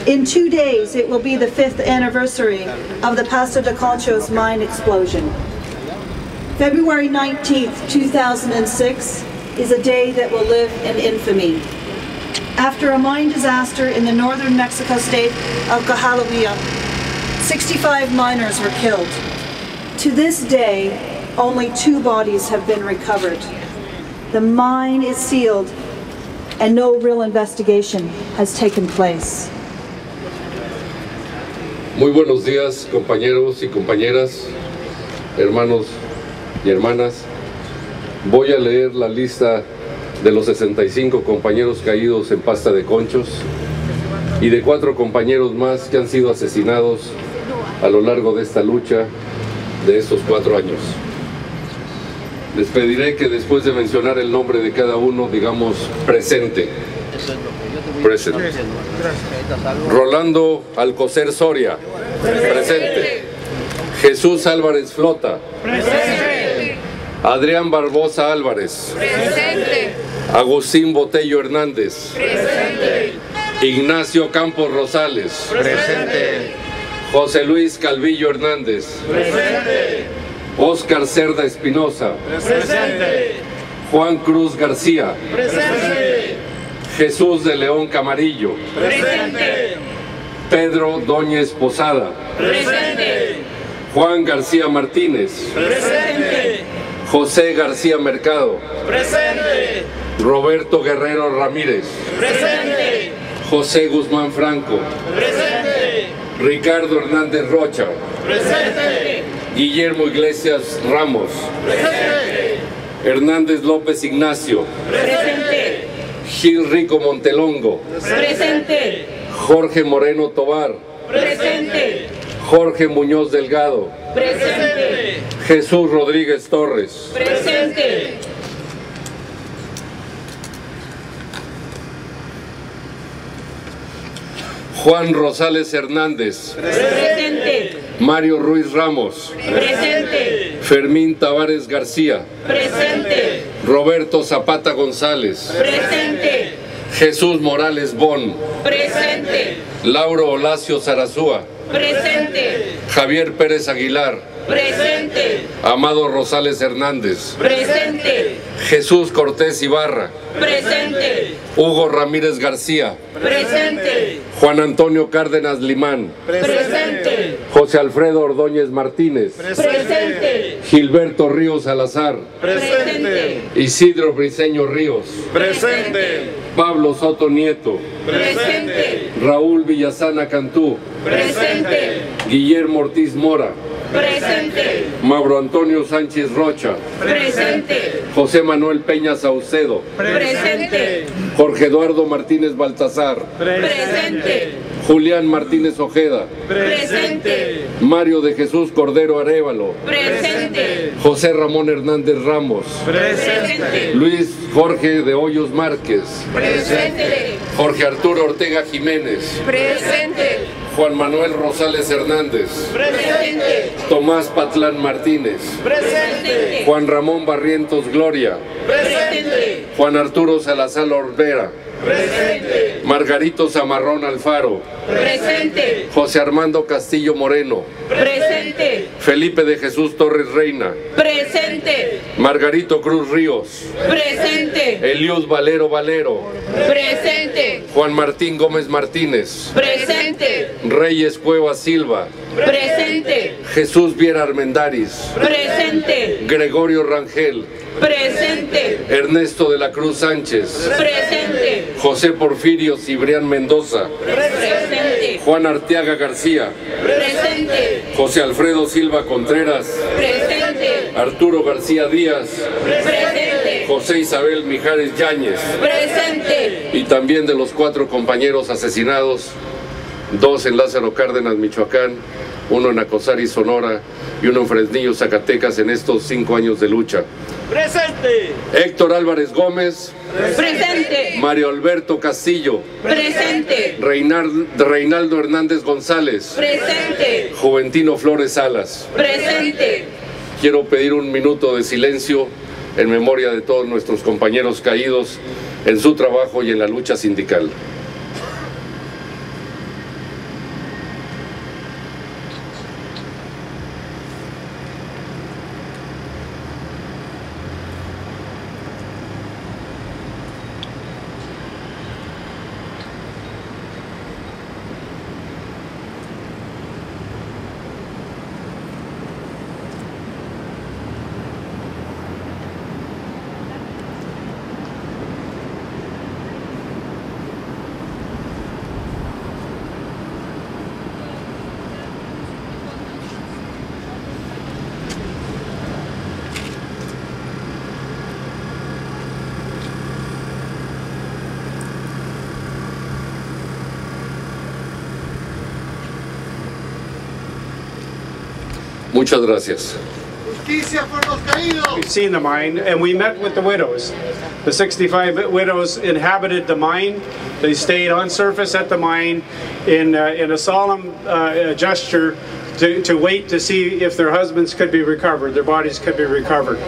In 2 days, it will be the 5th anniversary of the Pasta de Conchos mine explosion. February 19th, 2006 is a day that will live in infamy. After a mine disaster in the northern Mexico state of Coahuila, 65 miners were killed. To this day, only 2 bodies have been recovered. The mine is sealed and no real investigation has taken place. Muy buenos días, compañeros y compañeras, hermanos y hermanas. Voy a leer la lista de los 65 compañeros caídos en Pasta de Conchos y de 4 compañeros más que han sido asesinados a lo largo de esta lucha de estos 4 años. Les pediré que después de mencionar el nombre de cada uno, digamos presente. Present. Rolando Alcocer Soria. Presente. Jesús Álvarez Flota. Presente. Adrián Barbosa Álvarez. Presente. Agustín Botello Hernández. Presente. Ignacio Campos Rosales. Presente. José Luis Calvillo Hernández. Presente. Óscar Cerda Espinosa. Presente. Juan Cruz García. Presente. Jesús de León Camarillo. Presente. Pedro Dóñez Posada. Presente. Juan García Martínez. Presente. José García Mercado. Presente. Roberto Guerrero Ramírez. Presente. José Guzmán Franco. Presente. Ricardo Hernández Rocha. Presente. Guillermo Iglesias Ramos. Presente. Hernández López Ignacio. Presente. Gil Rico Montelongo. Presente. Jorge Moreno Tobar. Presente. Jorge Muñoz Delgado. Presente. Jesús Rodríguez Torres. Presente. Juan Rosales Hernández. Presente. Mario Ruiz Ramos. Presente. Fermín Tavares García. Presente. Roberto Zapata González. Presente. Jesús Morales Bon. Presente. Lauro Olacio Zarazúa. Presente. Javier Pérez Aguilar. Presente. Amado Rosales Hernández. Presente. Jesús Cortés Ibarra. Presente. Hugo Ramírez García. Presente. Juan Antonio Cárdenas Limán. Presente. José Alfredo Ordóñez Martínez. Presente. Gilberto Ríos Salazar. Presente. Isidro Briceño Ríos. Presente. Pablo Soto Nieto. Presente. Raúl Villasana Cantú. Presente. Guillermo Ortiz Mora. Presente. Mauro Antonio Sánchez Rocha. Presente. José Manuel Peña Saucedo. Presente. Jorge Eduardo Martínez Baltazar. Presente. Julián Martínez Ojeda. Presente. Mario de Jesús Cordero Arévalo. Presente. José Ramón Hernández Ramos. Presente. Luis Jorge de Hoyos Márquez. Presente. Jorge Arturo Ortega Jiménez. Presente. Juan Manuel Rosales Hernández. Presente. Tomás Patlán Martínez. Presente. Juan Ramón Barrientos Gloria. Presente. Juan Arturo Salazar Orbera. Presente. Margarito Zamarrón Alfaro. Presente. José Armando Castillo Moreno. Presente. Felipe de Jesús Torres Reina. Presente. Margarito Cruz Ríos. Presente. Eliud Valero Valero. Presente. Juan Martín Gómez Martínez. Presente. Reyes Cuevas Silva. Presente. Jesús Viera Armendáriz. Presente. Gregorio Rangel. Presente. Ernesto de la Cruz Sánchez. Presente. José Porfirio Cibrián Mendoza. Presente. Juan Arteaga García. Presente. José Alfredo Silva Contreras. Presente. Arturo García Díaz. Presente. José Isabel Mijares Yáñez. Presente. Y también de los 4 compañeros asesinados, 2 en Lázaro Cárdenas, Michoacán, 1 en Acosari, Sonora, y 1 en Fresnillo, Zacatecas, en estos 5 años de lucha. Presente. Héctor Álvarez Gómez. Presente. Mario Alberto Castillo. Presente. Reinaldo Hernández González. Presente. Juventino Flores Salas. Presente. Quiero pedir un minuto de silencio en memoria de todos nuestros compañeros caídos en su trabajo y en la lucha sindical. Muchas gracias. We've seen the mine, and we met with the widows. The 65 widows inhabited the mine. They stayed on surface at the mine in a solemn gesture to wait to see if their husbands could be recovered, their bodies could be recovered.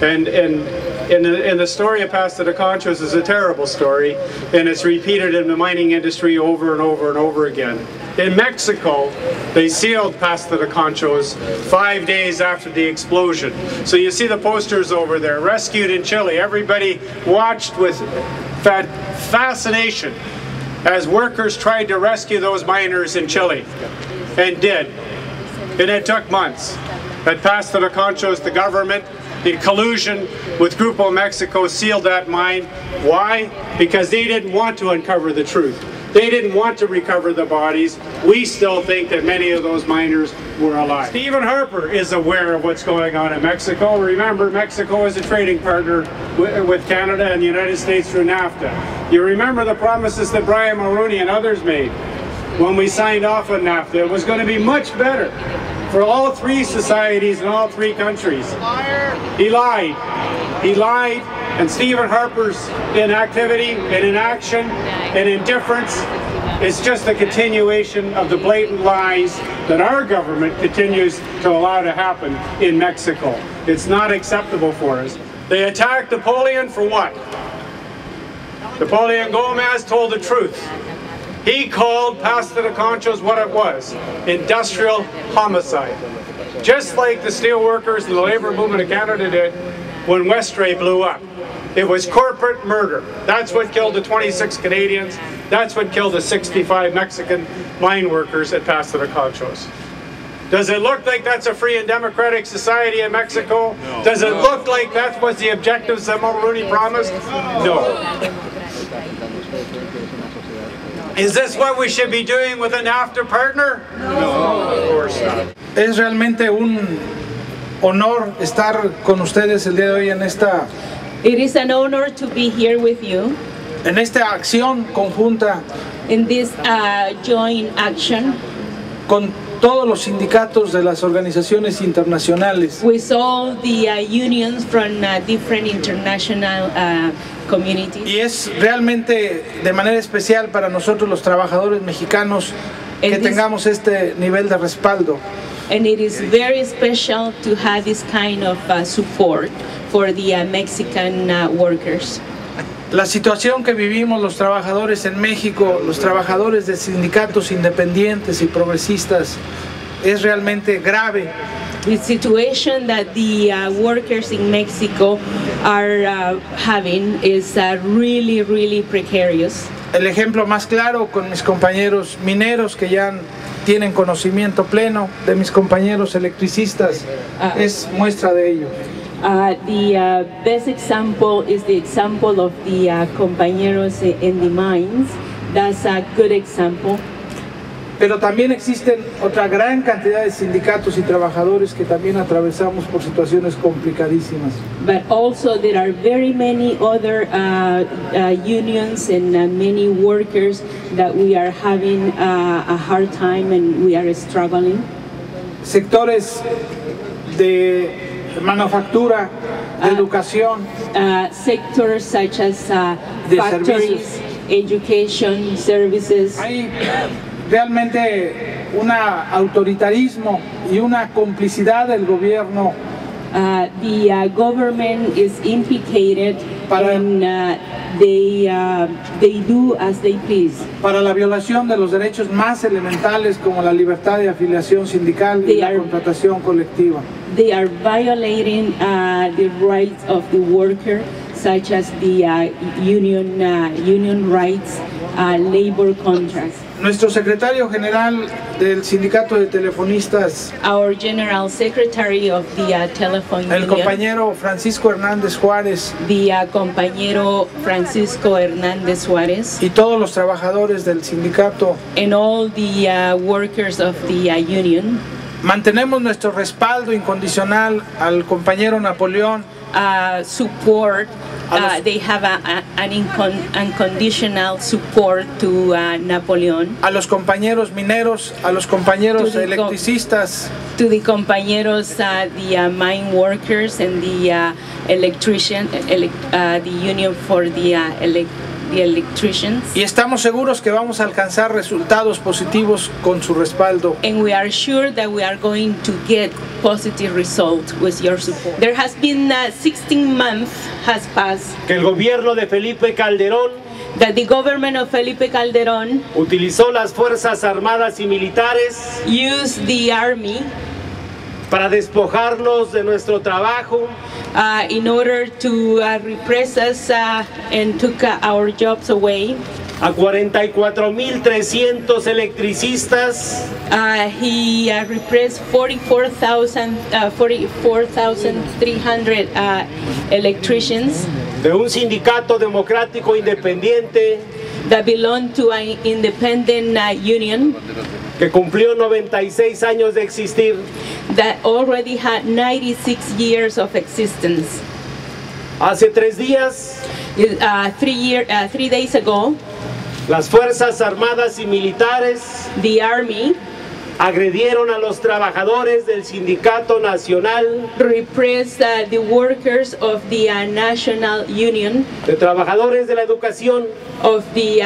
And the story of Pasta de Conchos is a terrible story, and it's repeated in the mining industry over and over and over again. In Mexico, they sealed Pasta de Conchos 5 days after the explosion. So you see the posters over there, rescued in Chile. Everybody watched with fascination as workers tried to rescue those miners in Chile, and did. And it took months. At Pasta de Conchos, the government, in collusion with Grupo Mexico, sealed that mine. Why? Because they didn't want to uncover the truth. They didn't want to recover the bodies. We still think that many of those miners were alive. Stephen Harper is aware of what's going on in Mexico. Remember, Mexico is a trading partner with Canada and the United States through NAFTA. You remember the promises that Brian Mulroney and others made when we signed off on NAFTA. It was going to be much better for all three societies and all three countries. He lied. He lied. And Stephen Harper's inactivity and inaction and indifference is just a continuation of the blatant lies that our government continues to allow to happen in Mexico. It's not acceptable for us. They attacked Napoleon for what? Napoleon Gomez told the truth. He called Pasta de Conchos what it was, industrial homicide. Just like the steelworkers and the labor movement of Canada did when Westray blew up. It was corporate murder. That's what killed the 26 Canadians. That's what killed the 65 Mexican mine workers at Pasta de Conchos. Does it look like that's a free and democratic society in Mexico? No. Does it look like that was the objectives that Mulroney promised? No. Is this what we should be doing with a NAFTA partner? No, of course not. Es realmente un honor estar con ustedes el día de hoy en esta It is an honor to be here with you en esta acción conjunta in this joint action con todos los sindicatos de las organizaciones internacionales. with all the unions from different international communities. Y es realmente de manera especial para nosotros los trabajadores mexicanos que tengamos este nivel de respaldo. And it is very special to have this kind of support for the Mexican workers. La situación que vivimos los trabajadores en México, los trabajadores de sindicatos independientes y progresistas, es realmente grave. The situation that the workers in Mexico are having is really, really precarious. El ejemplo más claro con mis compañeros mineros que ya tienen conocimiento pleno, de mis compañeros electricistas, es muestra de ello. The best example is the example of the compañeros in the mines. That's a good example. Pero también existen otra gran cantidad de sindicatos y trabajadores que también atravesamos por situaciones complicadísimas. But also there are very many other unions and many workers that we are having a hard time and we are struggling. Sectores de manufactura, de educación, sectors such as de factories, servicios. Education, services. Hay realmente un autoritarismo y una complicidad del gobierno The government is implicated and they do as they please. Para la violación de los derechos más elementales como la libertad de afiliación sindical y la contratación colectiva. They are violating the rights of the worker, such as the union rights, labor contracts. Nuestro secretario general del sindicato de telefonistas, Our General Secretary of the Telephone el Union, compañero Francisco Hernández Juárez, the compañero Francisco Hernández Juárez, y todos los trabajadores del sindicato, and all the workers of the union, mantenemos nuestro respaldo incondicional al compañero Napoleón support they have an unconditional support to Napoleon. A los compañeros mineros, a los compañeros electricistas, to the compañeros, the mine workers and the electrician, the union for the electricians. Y estamos seguros que vamos a alcanzar resultados positivos con su respaldo. And we are sure that we are going to get positive results with your support. There has been 16 months has passed. Que el gobierno de Felipe Calderón That the government of Felipe Calderón utilizó las fuerzas armadas y militares used the army para despojarnos de nuestro trabajo, in order to repress us and took our jobs away. a 44,300 electricistas, He repressed 44,300 electricians de un sindicato democrático independiente that belong to an independent union que cumplió 96 años de existir. that already had 96 years of existence. Hace 3 días, 3 days ago, las Fuerzas Armadas y Militares the army agredieron a los trabajadores del Sindicato Nacional repressed the workers of the National Union de Trabajadores de la Educación of the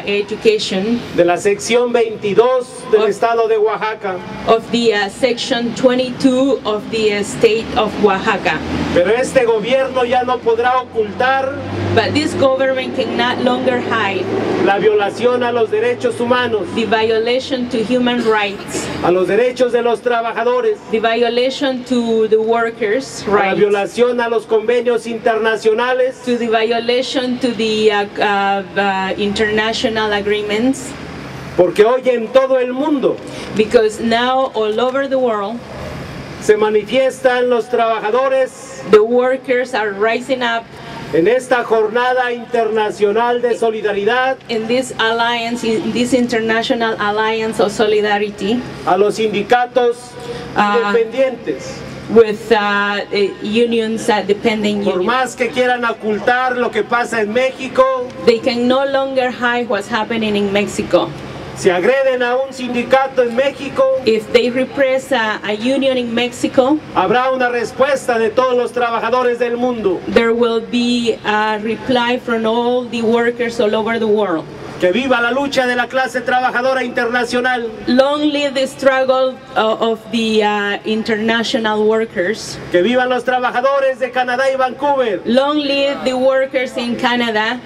education de la sección 22 del estado de Oaxaca. of the section 22 of the state of Oaxaca. Pero este gobierno ya no podrá ocultar But this government can no longer hide la violación a los derechos humanos, the violation to human rights, a los derechos de los trabajadores, the violation to the workers' la rights, violación a los convenios internacionales, to the violation to the international agreements, porque hoy en todo el mundo because now all over the world se manifiestan los trabajadores the workers are rising up en esta jornada internacional de solidaridad in this alliance, in this international alliance of solidarity a los sindicatos independientes. with unions, dependent Por unions. más que quieran ocultar lo que pasa en México, They can no longer hide what's happening in Mexico. si agreden a un sindicato en México, If they repress a union in Mexico, habrá una respuesta de todos los trabajadores del mundo. there will be a reply from all the workers all over the world. Que viva la lucha de la clase trabajadora internacional. Long live the struggle of the international workers. Que vivan los trabajadores de Canadá y Vancouver. Long live the workers in Canada.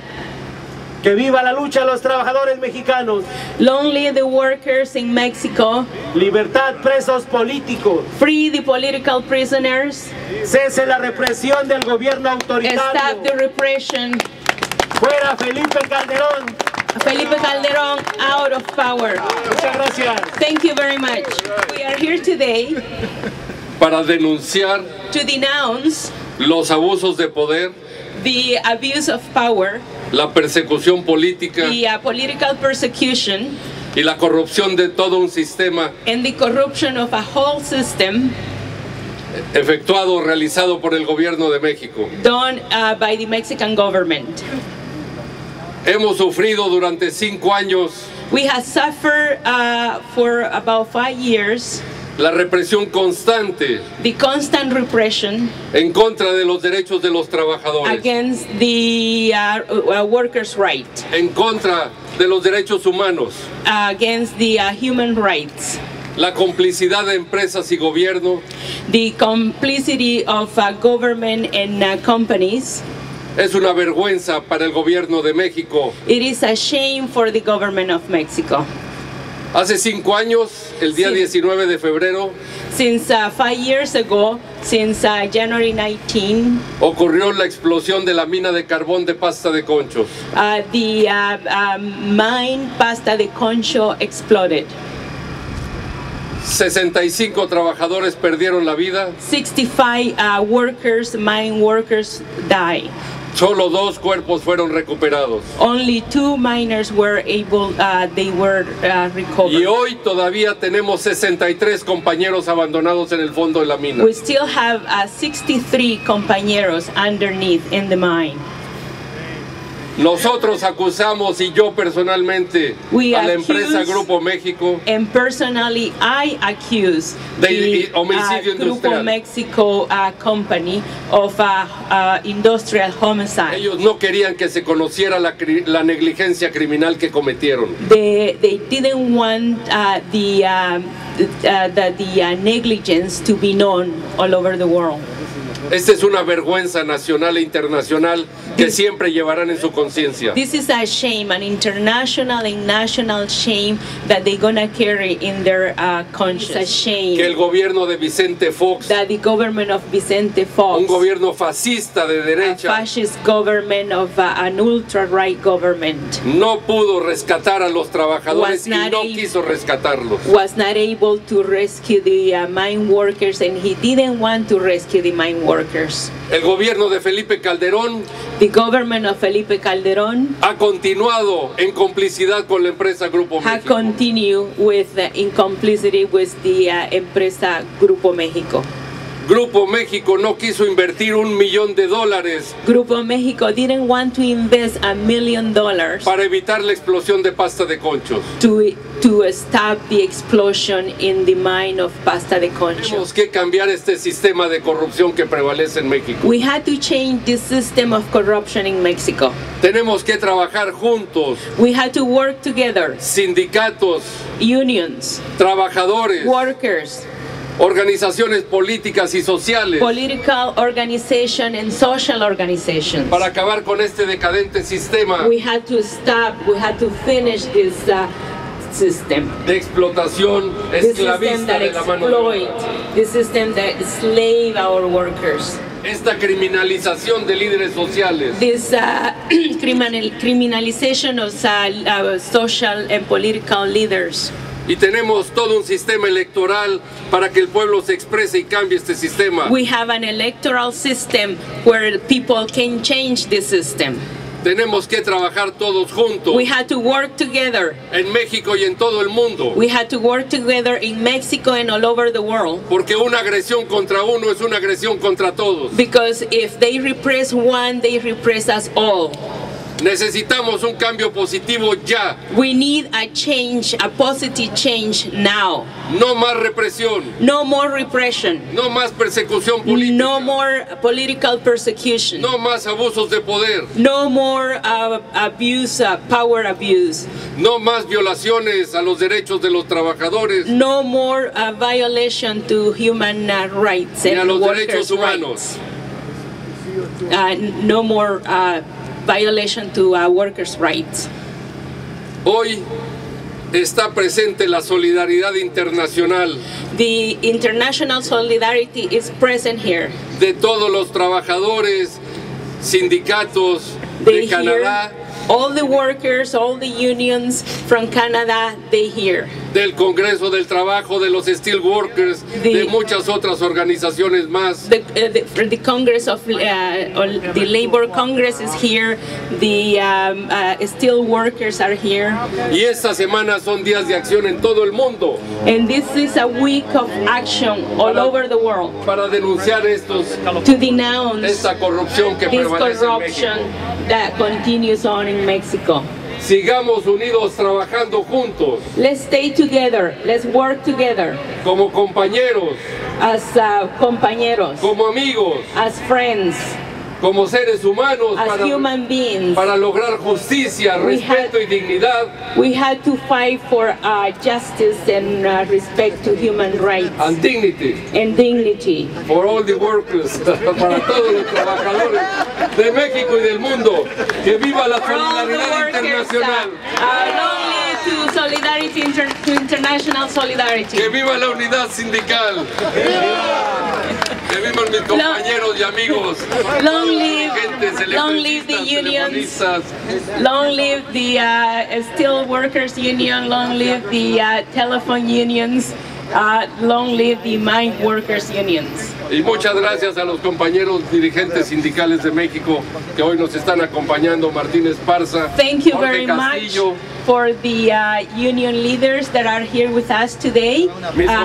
Que viva la lucha de los trabajadores mexicanos. Long live the workers in Mexico. Libertad presos políticos. Free the political prisoners. Cese la represión del gobierno Stop autoritario. the repression. Fuera Felipe Calderón. Felipe Calderón out of power. Muchas gracias. Thank you very much. We are here today para denunciar to denounce los abusos de poder, the abuse of power, la persecución política the political persecution, y la corrupción de todo un sistema and the corruption of a whole system efectuado, realizado por el gobierno de México. done by the Mexican government. Hemos sufrido durante 5 años We have suffered for about 5 years la represión constante the constant repression en contra de los derechos de los trabajadores, against the workers' rights, en contra de los derechos humanos, against the human rights, la complicidad de empresas y gobierno. the complicity of government and companies. Es una vergüenza para el gobierno de México. It is a shame for the government of Mexico. Hace 5 años, el día Sí. 19 de febrero, Since 5 years ago, since January 19, ocurrió la explosión de la mina de carbón de Pasta de Conchos. the mine Pasta de Conchos exploded. 65 trabajadores perdieron la vida, 65 mine workers died. Solo 2 cuerpos fueron recuperados. Only 2 miners were able, recovered. Y hoy todavía tenemos 63 compañeros abandonados en el fondo de la mina. We still have 63 compañeros underneath in the mine. Nosotros acusamos, y yo personalmente, a la empresa Grupo México, and personally I accuse de homicidio Grupo industrial. Mexico company of industrial homicide. Ellos no querían que se conociera la negligencia criminal que cometieron. They didn't want the negligence to be known all over the world. Esta es una vergüenza nacional e internacional que siempre llevarán en su conciencia. This is a shame, an international and national shame that they're gonna carry in their conscience. It's a shame Que el gobierno de Vicente Fox, that the government of Vicente Fox, un gobierno fascista de a derecha, fascist government of an ultra-right government, no pudo rescatar a los trabajadores y no quiso rescatarlos. was not able to rescue the mine workers, and he didn't want to rescue the mine workers. El gobierno de Felipe Calderón, The government of Felipe Calderón ha continuado en complicidad con la empresa Grupo had México. continued with in complicity with the empresa Grupo México. Grupo México no quiso invertir $1 millón. Grupo México didn't want to invest $1 million Para evitar la explosión de Pasta de Conchos. to stop the explosion in the mine of Pasta de Conchos. Tenemos que cambiar este sistema de corrupción que prevalece en México. We had to change the system of corruption in Mexico. Tenemos que trabajar juntos, We had to work together, sindicatos, unions, trabajadores, workers, organizaciones políticas y sociales, political organization and social organizations. para acabar con este decadente sistema We had to stop, we had to finish this system. de explotación The system esclavista that de la mano de exploit, obra. the system that slave our workers. Esta criminalización de líderes sociales This criminalization of social and political leaders. y tenemos todo un sistema electoral para que el pueblo se exprese y cambie este sistema. We have an electoral system where people can change the system. Tenemos que trabajar todos juntos We had to work together. en México y en todo el mundo, We had to work together in Mexico and all over the world. porque una agresión contra uno es una agresión contra todos. Because if they repress one, they repress us all. Necesitamos un cambio positivo ya, We need a change, a positive change now. no más represión, No more repression. no más persecución política, No more political persecution. no más abusos de poder, No more abuse, power abuse. no más violaciones a los derechos de los trabajadores No more violation to human rights ni a and los workers' derechos humanos. rights. No more violation to workers' rights. Hoy está presente la solidaridad internacional The international solidarity is present here. de todos los trabajadores, sindicatos They de Canadá, hear all the workers, all the unions from Canada, they hear. del Congreso del Trabajo, de los Steel Workers, de muchas otras organizaciones más. The Congress of the Labor Congress is here. The steel workers are here, Y estas semanas son días de acción en todo el mundo and this is a week of action all over the world para denunciar to denounce esta corrupción que this prevalece en corruption México. that continues on in Mexico. Sigamos unidos trabajando juntos Let's stay together. Let's work together como compañeros, as compañeros, como amigos, as friends, como seres humanos as human beings. para lograr justicia, We respeto y dignidad We had to fight for justice and respect to human rights and dignity and dignity for all the workers, para todos los trabajadores de México y del mundo. Que viva la for all the solidaridad workers. internacional. Long live to solidarity, to international solidarity. Que viva la unidad sindical. Que vivan mis compañeros y amigos. Long live the Electricistas, unions. telefonistas. Long live the steel workers union. Long live the telephone unions. Long live the mine workers unions. Y muchas gracias a los compañeros dirigentes sindicales de México que hoy nos están acompañando, Martin Esparza, Thank you Jorge very much Castillo, for the union leaders that are here with us today,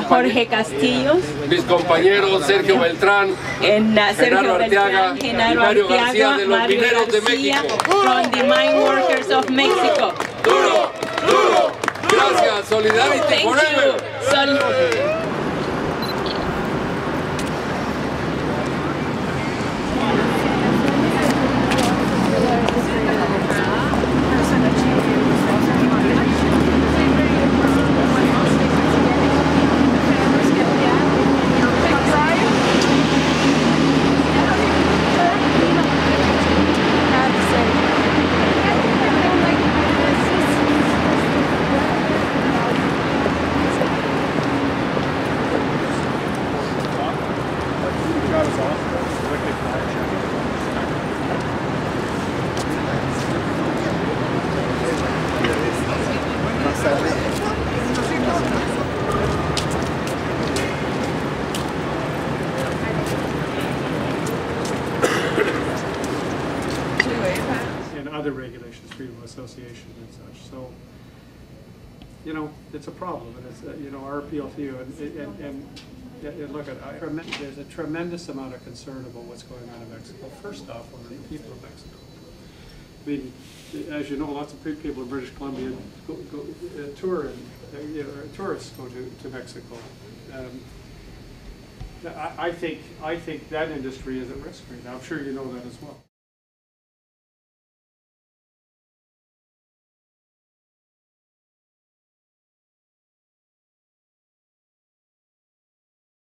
Jorge Castillo, mis compañeros Sergio Beltrán, and Genaro Arteaga y Mario García de Los Mineros de México. From the mine workers of Mexico. ¡Duro, duro! Gracias, Solidarity Thank Forever. you. Other regulations, freedom of association and such. So, you know, it's a problem, and it's you know, our appeal to you. And look, there's a tremendous amount of concern about what's going on in Mexico. First off, on the people of Mexico. I mean, as you know, lots of people in British Columbia go tour, and you know, tourists go to Mexico. I think that industry is at risk right now. I'm sure you know that as well.